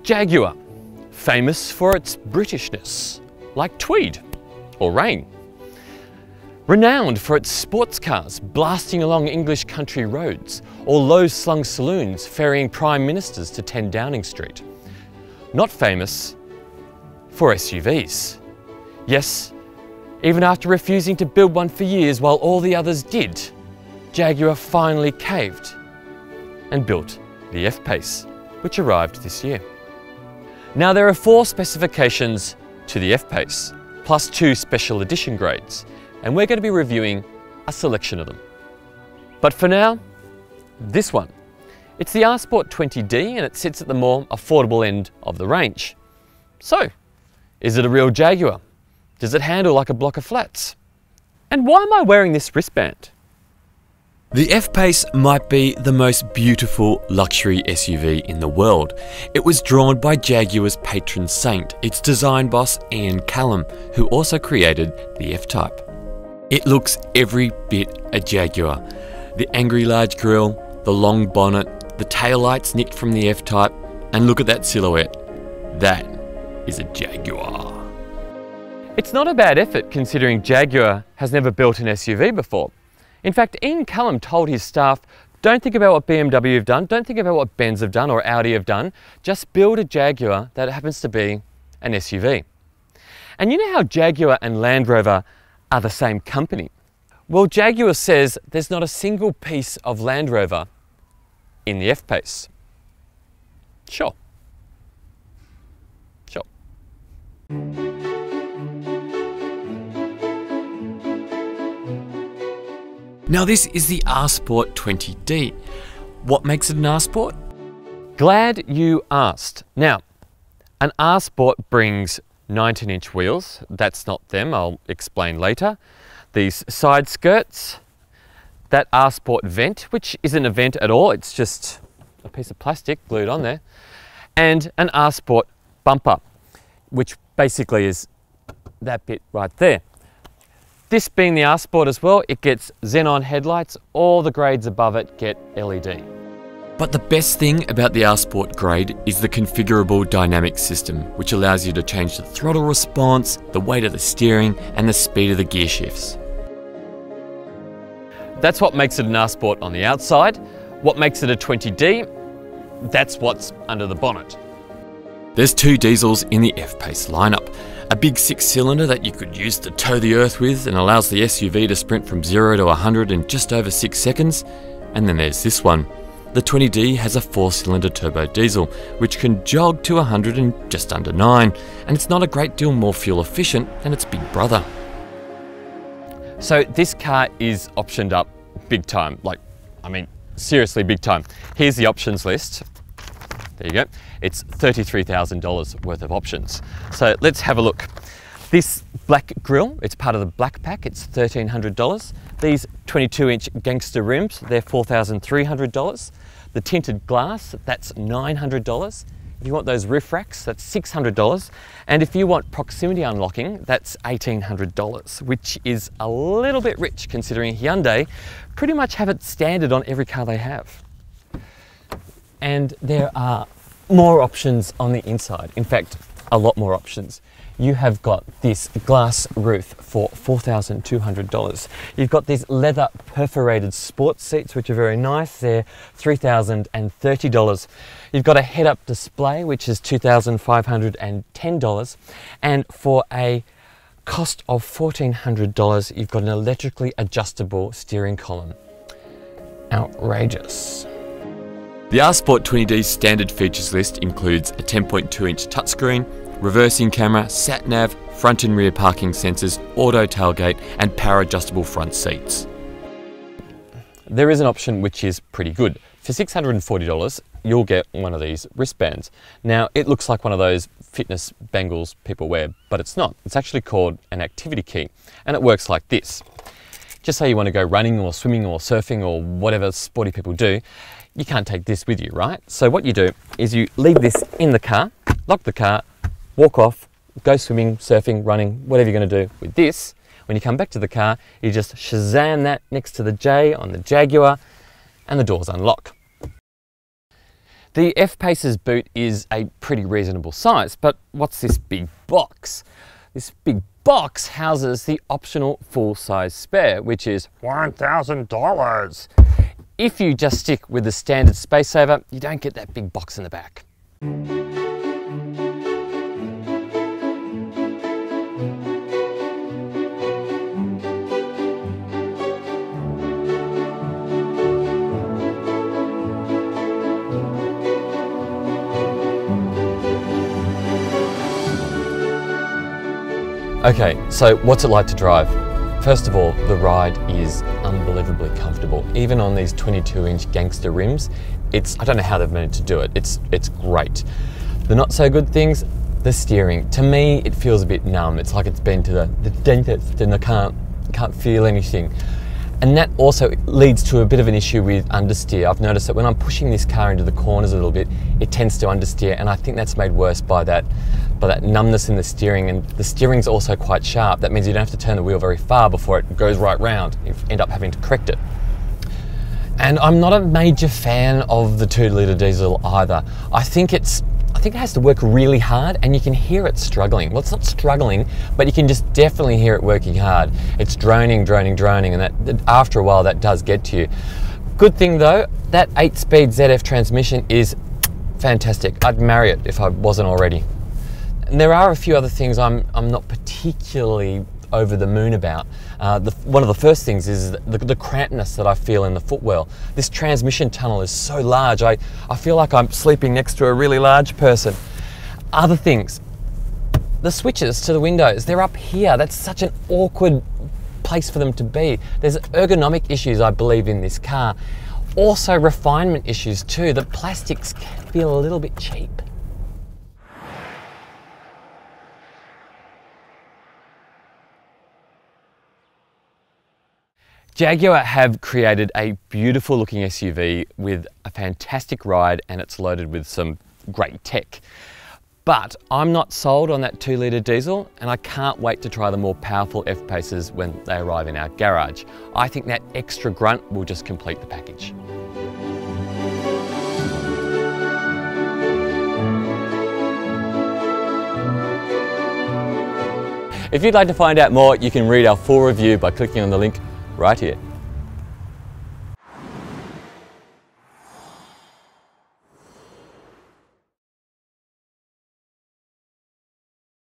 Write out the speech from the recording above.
Jaguar, famous for its Britishness, like tweed or rain. Renowned for its sports cars blasting along English country roads, or low-slung saloons ferrying prime ministers to 10 Downing Street. Not famous for SUVs. Yes, even after refusing to build one for years while all the others did, Jaguar finally caved and built the F-Pace, which arrived this year. Now there are 4 specifications to the F-Pace, plus 2 special edition grades, and we're going to be reviewing a selection of them. But for now, this one. It's the R-Sport 20D and it sits at the more affordable end of the range. So, is it a real Jaguar? Does it handle like a block of flats? And why am I wearing this wristband? The F-Pace might be the most beautiful luxury SUV in the world. It was drawn by Jaguar's patron saint, its design boss Ian Callum, who also created the F-Type. It looks every bit a Jaguar. The angry large grille, the long bonnet, the taillights nicked from the F-Type, and look at that silhouette. That is a Jaguar. It's not a bad effort considering Jaguar has never built an SUV before. In fact, Ian Callum told his staff, don't think about what BMW have done, don't think about what Benz have done or Audi have done, just build a Jaguar that happens to be an SUV. And you know how Jaguar and Land Rover are the same company? Well, Jaguar says there's not a single piece of Land Rover in the F-Pace. Sure. Sure. Now this is the R-Sport 20D. What makes it an R-Sport? Glad you asked. Now, an R-Sport brings 19-inch wheels. That's not them, I'll explain later. These side skirts, that R-Sport vent, which isn't a vent at all, it's just a piece of plastic glued on there, and an R-Sport bumper, which basically is that bit right there. This being the R-Sport as well, it gets xenon headlights, all the grades above it get LED. But the best thing about the R-Sport grade is the configurable dynamic system, which allows you to change the throttle response, the weight of the steering, and the speed of the gear shifts. That's what makes it an R-Sport on the outside. What makes it a 20D? That's what's under the bonnet. There's 2 diesels in the F-Pace lineup. A big 6-cylinder that you could use to tow the earth with and allows the SUV to sprint from 0 to 100 in just over 6 seconds. And then there's this one. The 20D has a 4-cylinder turbo diesel, which can jog to 100 in just under 9, and it's not a great deal more fuel efficient than its big brother. So this car is optioned up big time, seriously big time. Here's the options list. There you go. It's $33,000 worth of options. So let's have a look. This black grille, it's part of the black pack, it's $1,300. These 22-inch gangster rims, they're $4,300. The tinted glass, that's $900. If you want those roof racks, that's $600. And if you want proximity unlocking, that's $1,800, which is a little bit rich considering Hyundai pretty much have it standard on every car they have. And there are more options on the inside. In fact, a lot more options. You have got this glass roof for $4,200. You've got these leather perforated sports seats, which are very nice. They're $3,030. You've got a head-up display, which is $2,510. And for a cost of $1,400, you've got an electrically adjustable steering column. Outrageous. The R-Sport 20D's standard features list includes a 10.2-inch touchscreen, reversing camera, sat-nav, front and rear parking sensors, auto tailgate, and power adjustable front seats. There is an option which is pretty good. For $640, you'll get one of these wristbands. Now, it looks like one of those fitness bangles people wear, but it's not. It's actually called an activity key, and it works like this. Just say you want to go running or swimming or surfing or whatever sporty people do, you can't take this with you, right? So what you do is you leave this in the car, lock the car, walk off, go swimming, surfing, running, whatever you're going to do. With this, when you come back to the car, you just Shazam that next to the J on the Jaguar and the doors unlock. The F-Pace's boot is a pretty reasonable size, but what's this big box? This big box houses the optional full-size spare, which is $1,000. If you just stick with the standard space saver, you don't get that big box in the back. Okay, so what's it like to drive? First of all, the ride is unbelievably comfortable. Even on these 22-inch gangster rims, I don't know how they've managed to do it. It's great. The not so good things, the steering. To me, it feels a bit numb. It's like it's been to the dentist and I can't feel anything. And that also leads to a bit of an issue with understeer. I've noticed that when I'm pushing this car into the corners a little bit, it tends to understeer, and I think that's made worse by that numbness in the steering, and the steering's also quite sharp. That means you don't have to turn the wheel very far before it goes right round. You end up having to correct it. And I'm not a major fan of the 2-litre diesel either. I think it has to work really hard, and you can hear it struggling. Well, it's not struggling, but you can just definitely hear it working hard. It's droning, and that after a while that does get to you. Good thing though, that 8-speed ZF transmission is fantastic. I'd marry it if I wasn't already. And there are a few other things I'm not particularly over the moon about. One of the first things is the crampedness that I feel in the footwell. This transmission tunnel is so large, I feel like I'm sleeping next to a really large person. Other things, the switches to the windows, they're up here. That's such an awkward place for them to be. There's ergonomic issues, I believe, in this car. Also refinement issues too. The plastics can feel a little bit cheap. Jaguar have created a beautiful looking SUV with a fantastic ride, and it's loaded with some great tech. But I'm not sold on that 2-litre diesel, and I can't wait to try the more powerful F-Paces when they arrive in our garage. I think that extra grunt will just complete the package. If you'd like to find out more, you can read our full review by clicking on the link right here.